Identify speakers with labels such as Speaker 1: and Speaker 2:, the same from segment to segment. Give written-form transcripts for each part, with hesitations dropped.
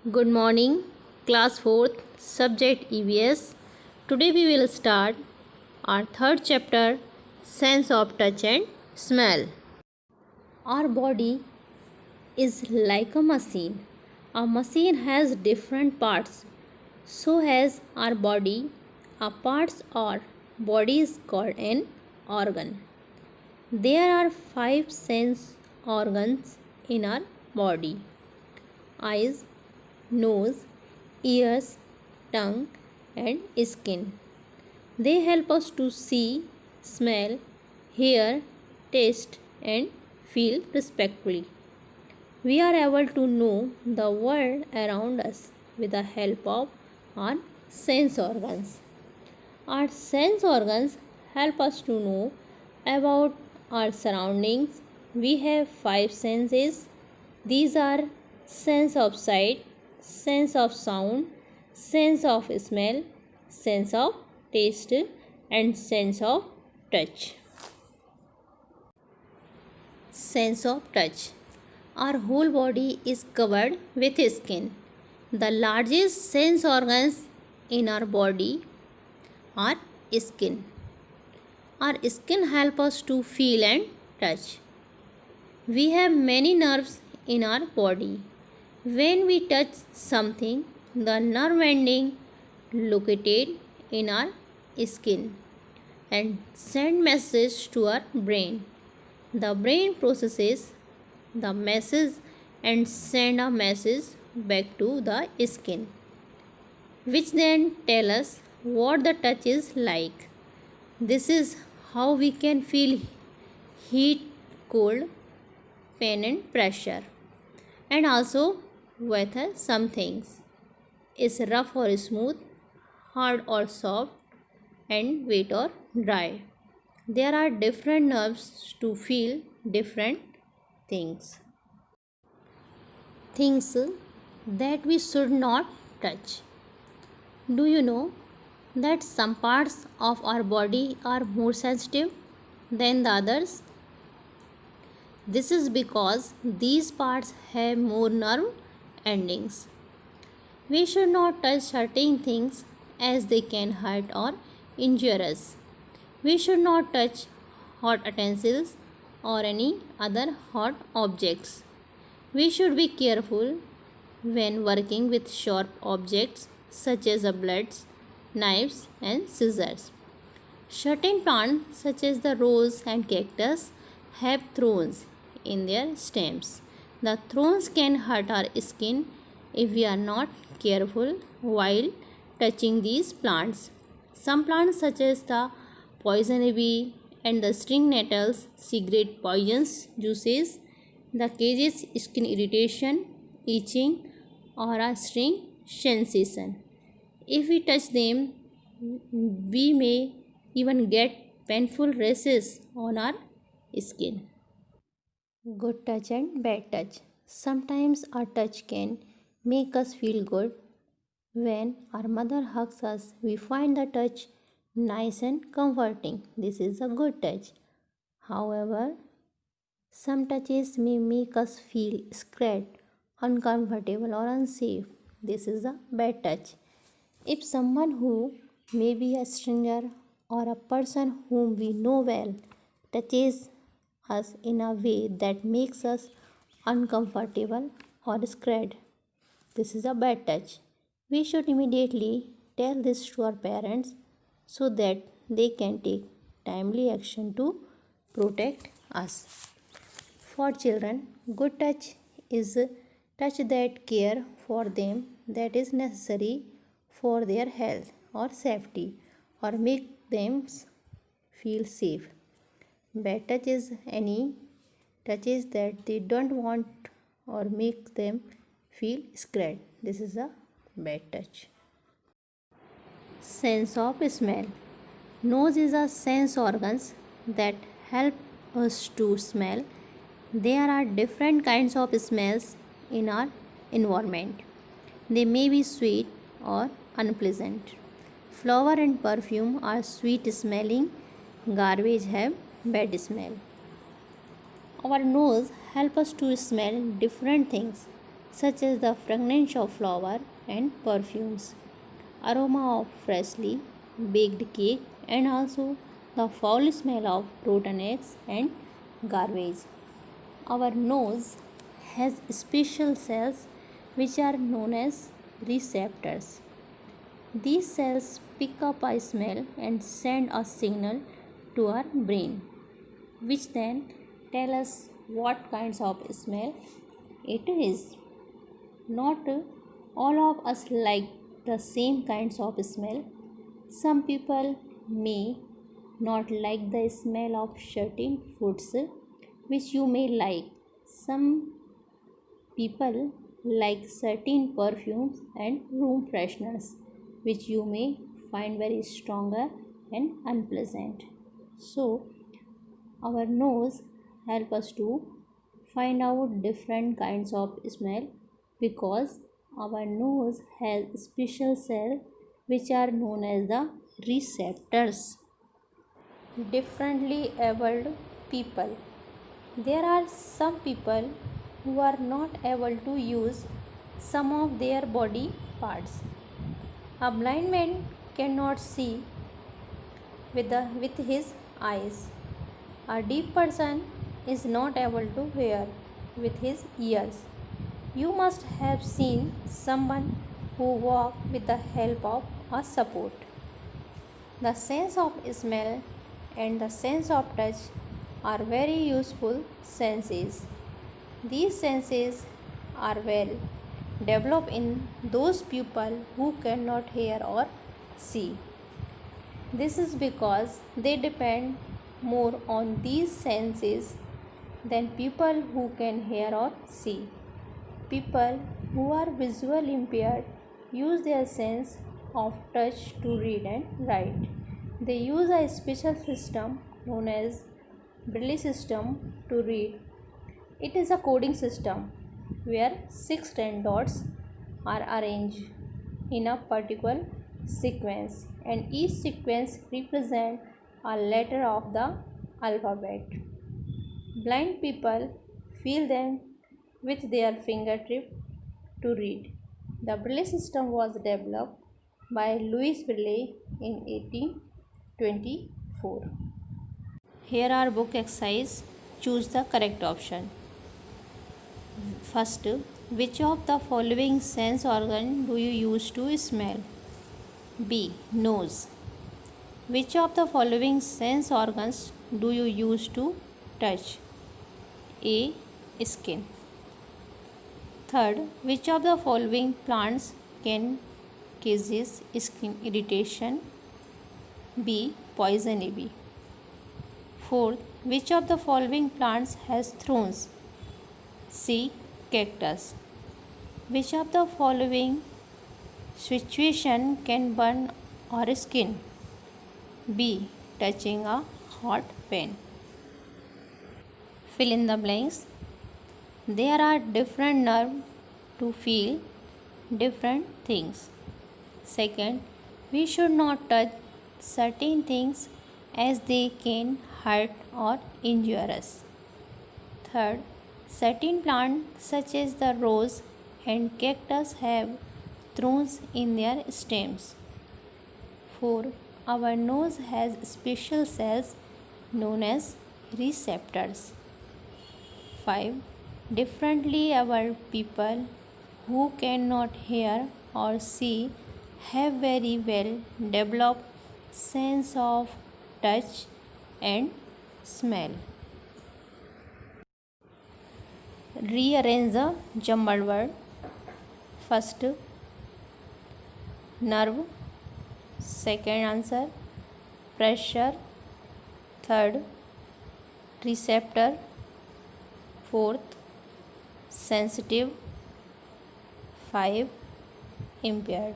Speaker 1: Good morning, class 4th, subject EVS. Today we will start our third chapter, sense of touch and smell. Our body is like a machine. A machine has different parts. So has our body. Our parts or body is called an organ. There are 5 sense organs in our body: eyes, nose, ears, tongue, and skin. They help us to see, smell, hear, taste, and feel respectively. We are able to know the world around us with the help of our sense organs. Our sense organs help us to know about our surroundings. We have 5 senses. These are sense of sight, sense of sound, sense of smell, sense of taste, and sense of touch. Sense of touch. Our whole body is covered with skin. The largest sense organs in our body are skin. Our skin helps us to feel and touch. We have many nerves in our body. When we touch something, the nerve ending located in our skin and send message to our brain. The brain processes the message and send a message back to the skin, which then tell us what the touch is like. This is how we can feel heat, cold, pain and pressure, and also whether some things is rough or smooth, hard or soft, and wet or dry. There are different nerves to feel different things. Things that we should not touch. Do you know that some parts of our body are more sensitive than the others? This is because these parts have more nerve endings. We should not touch certain things as they can hurt or injure us. We should not touch hot utensils or any other hot objects. We should be careful when working with sharp objects such as blades, knives, and scissors. Certain plants such as the rose and cactus have thorns in their stems. The thorns can hurt our skin if we are not careful while touching these plants. Some plants such as the poison ivy and the string nettles secrete poisonous juices. The causes skin irritation, itching, or a sting sensation. If we touch them, we may even get painful rashes on our skin. Good touch and bad touch. Sometimes our touch can make us feel good. When our mother hugs us, we find the touch nice and comforting. This is a good touch. However, some touches may make us feel scared, uncomfortable, or unsafe. This is a bad touch. If someone who may be a stranger or a person whom we know well touches us in a way that makes us uncomfortable or scared, this is a bad touch. We should immediately tell this to our parents so that they can take timely action to protect us. For children, good touch is touch that care for them that is necessary for their health or safety or make them feel safe. Bad touch is any touches that they don't want or make them feel scared. This is a bad touch. Sense of smell. Nose is a sense organs that help us to smell. There are different kinds of smells in our environment. They may be sweet or unpleasant. Flower and perfume are sweet smelling. Garbage have bad smell. Our nose help us to smell different things such as the fragrance of flower and perfumes, aroma of freshly baked cake, and also the foul smell of rotten eggs and garbage. Our nose has special cells which are known as receptors. These cells pick up a smell and send a signal to our brain, which then tell us what kinds of smell it is. Not all of us like the same kinds of smell. Some people may not like the smell of certain foods which you may like. Some people like certain perfumes and room fresheners which you may find very stronger and unpleasant. So our nose help us to find out different kinds of smell because our nose has special cells which are known as the receptors. Differently abled people. There are some people who are not able to use some of their body parts. A blind man cannot see with his eyes. A deaf person is not able to hear with his ears. You must have seen someone who walks with the help of a support. The sense of smell and the sense of touch are very useful senses. These senses are well developed in those people who cannot hear or see. This is because they depend more on these senses than people who can hear or see. People who are visually impaired use their sense of touch to read and write. They use a special system known as Braille system to read. It is a coding system where 6 10 dots are arranged in a particular sequence and each sequence represents a letter of the alphabet. Blind people feel them with their fingertip to read. The Braille system was developed by Louis Braille in 1824. Here are book exercise. Choose the correct option. First, which of the following sense organ do you use to smell? B. Nose. Which of the following sense organs do you use to touch? A. Skin. Third, which of the following plants can causes skin irritation? B. Poison ivy. Fourth, which of the following plants has thorns? C. Cactus. Which of the following situation can burn our skin? B. Touching a hot pan. Fill in the blanks. There are different nerves to feel different things. Second, we should not touch certain things as they can hurt or injure us. Third, certain plants such as the rose and cactus have thorns in their stems. 4. Our nose has special cells known as receptors. 5. Differently abled people who cannot hear or see have very well developed sense of touch and smell. Rearrange the jumbled word. First, nerve. Second answer, pressure. Third, receptor. Fourth, sensitive. 5, impaired.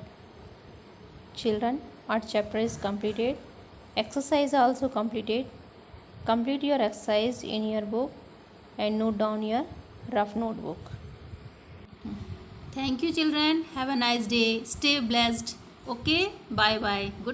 Speaker 1: Children, our chapter is completed. Exercise also completed. Complete your exercise in your book and note down your rough notebook.
Speaker 2: Thank you children. Have a nice day. Stay blessed. Okay. Bye bye. Good.